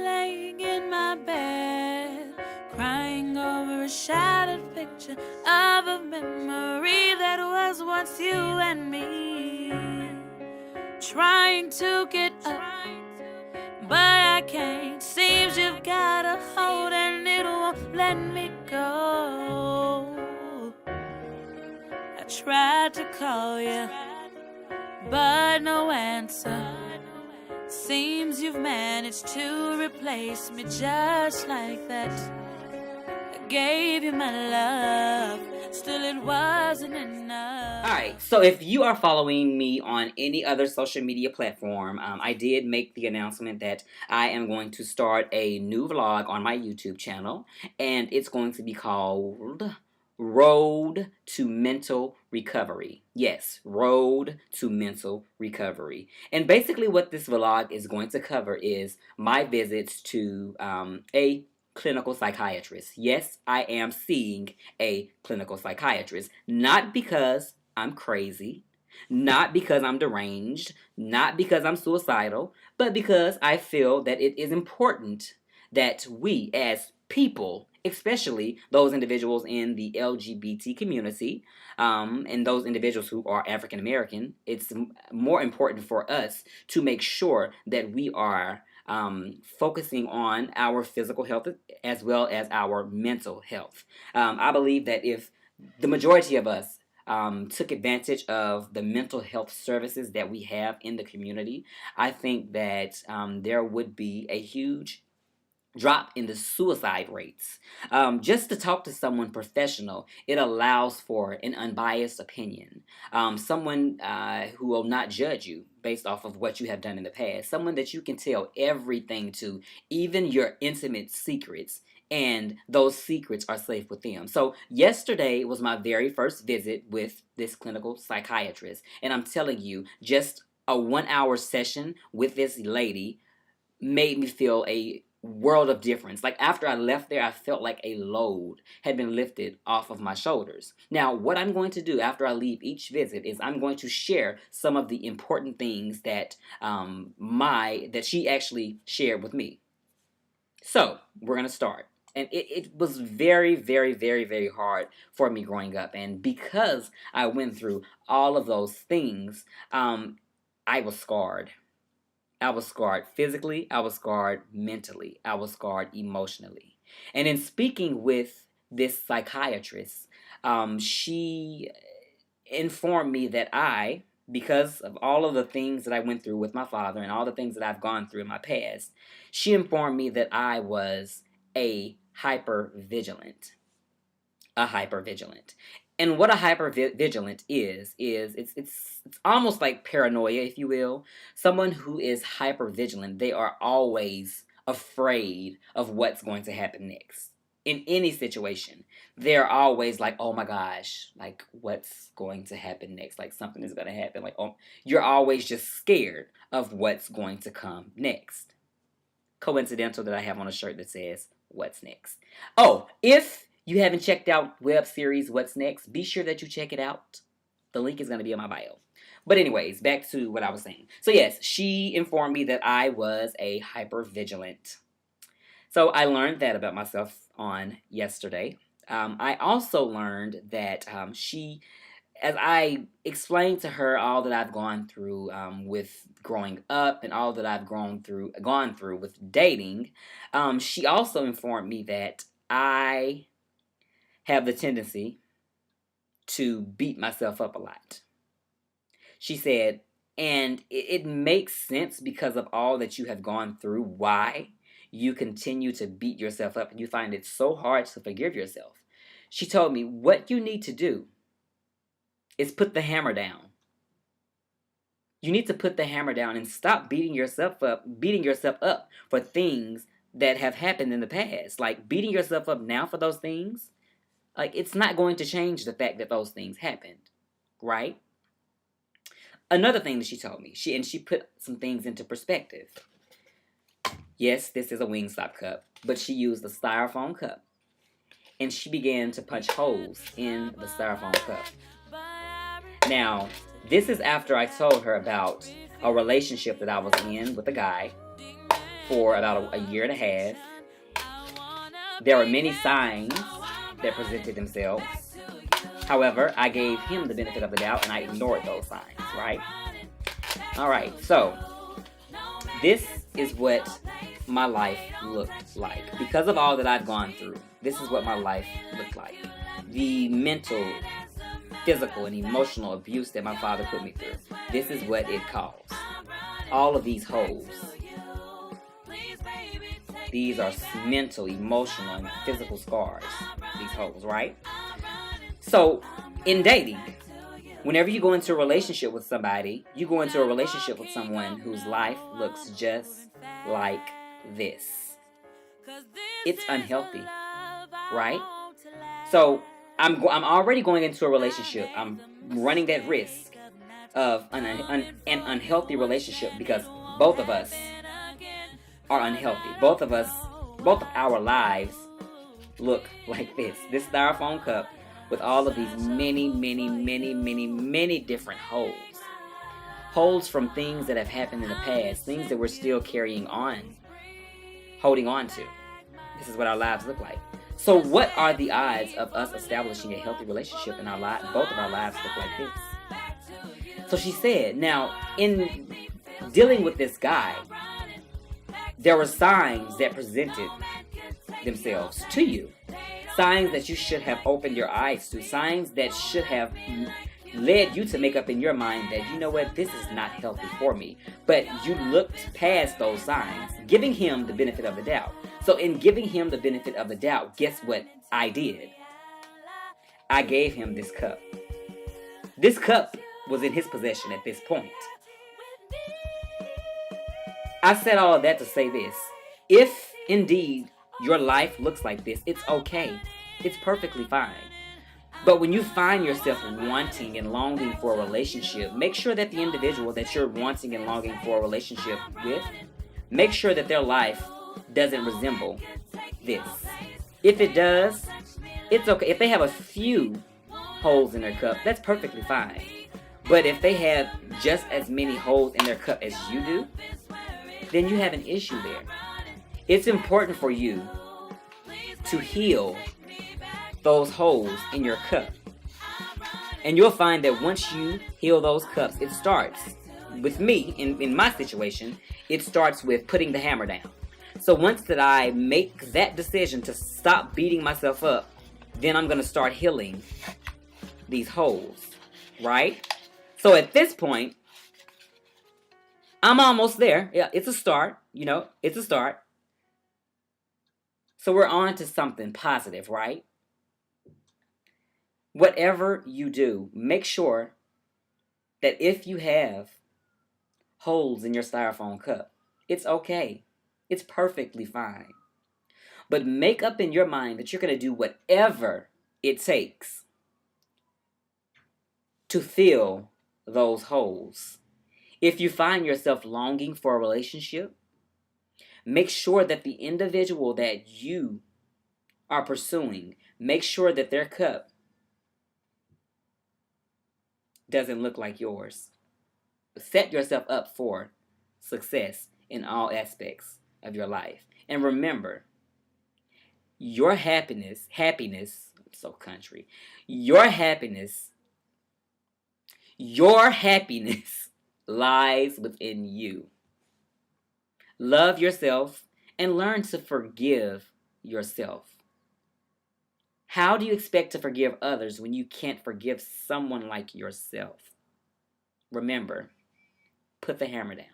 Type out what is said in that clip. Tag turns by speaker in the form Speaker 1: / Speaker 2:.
Speaker 1: laying in my bed, crying over a shattered picture of a memory that was once you and me. Trying to get up, but I can't. Seems you've got a hold and it won't let me go. I tried to call you, but no answer. Seems you've managed to replace me just like that. I gave you my love, still it wasn't enough.
Speaker 2: Alright, so if you are following me on any other social media platform, I did make the announcement that I am going to start a new vlog on my YouTube channel, and it's going to be called Road to Mental Recovery. Yes, Road to Mental Recovery. And basically what this vlog is going to cover is my visits to a clinical psychiatrist. Yes, I am seeing a clinical psychiatrist. Not because I'm crazy, not because I'm deranged, not because I'm suicidal, but because I feel that it is important that we as people, especially those individuals in the LGBT community, and those individuals who are African American, it's more important for us to make sure that we are focusing on our physical health as well as our mental health. I believe that if the majority of us took advantage of the mental health services that we have in the community, I think that there would be a huge drop in the suicide rates. Just to talk to someone professional, it allows for an unbiased opinion. Someone who will not judge you based off of what you have done in the past. Someone that you can tell everything to, even your intimate secrets, and those secrets are safe with them. So yesterday was my very first visit with this clinical psychiatrist, and I'm telling you, just a 1-hour session with this lady made me feel a world of difference. Like after I left there, I felt like a load had been lifted off of my shoulders. Now, what I'm going to do after I leave each visit is I'm going to share some of the important things that that she actually shared with me. So we're gonna start. And it was very, very, very, very hard for me growing up. And because I went through all of those things, I was scarred. I was scarred physically, I was scarred mentally, I was scarred emotionally. And in speaking with this psychiatrist, she informed me that because of all of the things that I went through with my father and all the things that I've gone through in my past, she informed me that I was a hypervigilant. A hypervigilant. And what a hypervigilant is it's almost like paranoia, if you will. Someone who is hypervigilant, they are always afraid of what's going to happen next. In any situation, they're always like, oh my gosh, like what's going to happen next? Like something is going to happen. Like, oh, you're always just scared of what's going to come next. Coincidental that I have on a shirt that says, what's next? Oh, if you haven't checked out web series What's Next, be sure that you check it out. The link is going to be in my bio. But anyways, back to what I was saying. So yes, she informed me that I was a hypervigilant. So I learned that about myself on yesterday. I also learned that as I explained to her all that I've gone through with growing up and all that I've gone through with dating, she also informed me that I have the tendency to beat myself up a lot. She said, and it makes sense because of all that you have gone through, why you continue to beat yourself up and you find it so hard to forgive yourself. She told me, what you need to do is put the hammer down. You need to put the hammer down and stop beating yourself up for things that have happened in the past. Like beating yourself up now for those things, like it's not going to change the fact that those things happened, right? Another thing that she told me, she put some things into perspective. Yes, this is a Wingstop cup, but she used a styrofoam cup. And she began to punch holes in the styrofoam cup. Now, this is after I told her about a relationship that I was in with a guy for about a year and a half. There were many signs that presented themselves. However, I gave him the benefit of the doubt and I ignored those signs, right? All right, so this is what my life looked like. Because of all that I've gone through, this is what my life looked like. The mental, physical, and emotional abuse that my father put me through. This is what it caused. All of these holes. These are mental, emotional, and physical scars. These holes, right? So, in dating, whenever you go into a relationship with somebody, you go into a relationship with someone whose life looks just like this. It's unhealthy, right? So, I'm already going into a relationship. I'm running that risk of an unhealthy relationship because both of us are unhealthy. Both of our lives look like this. This styrofoam cup with all of these many, many, many, many, many different holes. Holes from things that have happened in the past, things that we're still carrying on, holding on to. This is what our lives look like. So what are the odds of us establishing a healthy relationship in our life? Both of our lives look like this. So she said, now, in dealing with this guy, there were signs that presented themselves to you. Signs that you should have opened your eyes to. Signs that should have led you to make up in your mind that, you know what, this is not healthy for me. But you looked past those signs, giving him the benefit of the doubt. So in giving him the benefit of the doubt, guess what I did? I gave him this cup. This cup was in his possession at this point. I said all of that to say this. If indeed your life looks like this, it's okay. It's perfectly fine. But when you find yourself wanting and longing for a relationship, make sure that the individual that you're wanting and longing for a relationship with, make sure that their life doesn't resemble this. If it does, it's okay. If they have a few holes in their cup, that's perfectly fine. But if they have just as many holes in their cup as you do, then you have an issue there. It's important for you to heal those holes in your cup. And you'll find that once you heal those cups, it starts, with me, in my situation, it starts with putting the hammer down. So once that I make that decision to stop beating myself up, then I'm going to start healing these holes, right? So at this point, I'm almost there. Yeah, it's a start, it's a start. So we're on to something positive, right? Whatever you do, make sure that if you have holes in your styrofoam cup, it's okay. It's perfectly fine. But make up in your mind that you're going to do whatever it takes to fill those holes. If you find yourself longing for a relationship, make sure that the individual that you are pursuing, make sure that their cup doesn't look like yours. Set yourself up for success in all aspects of your life. And remember, your happiness, I'm so country, your happiness lies within you. Love yourself and learn to forgive yourself. How do you expect to forgive others when you can't forgive someone like yourself? Remember, put the hammer down.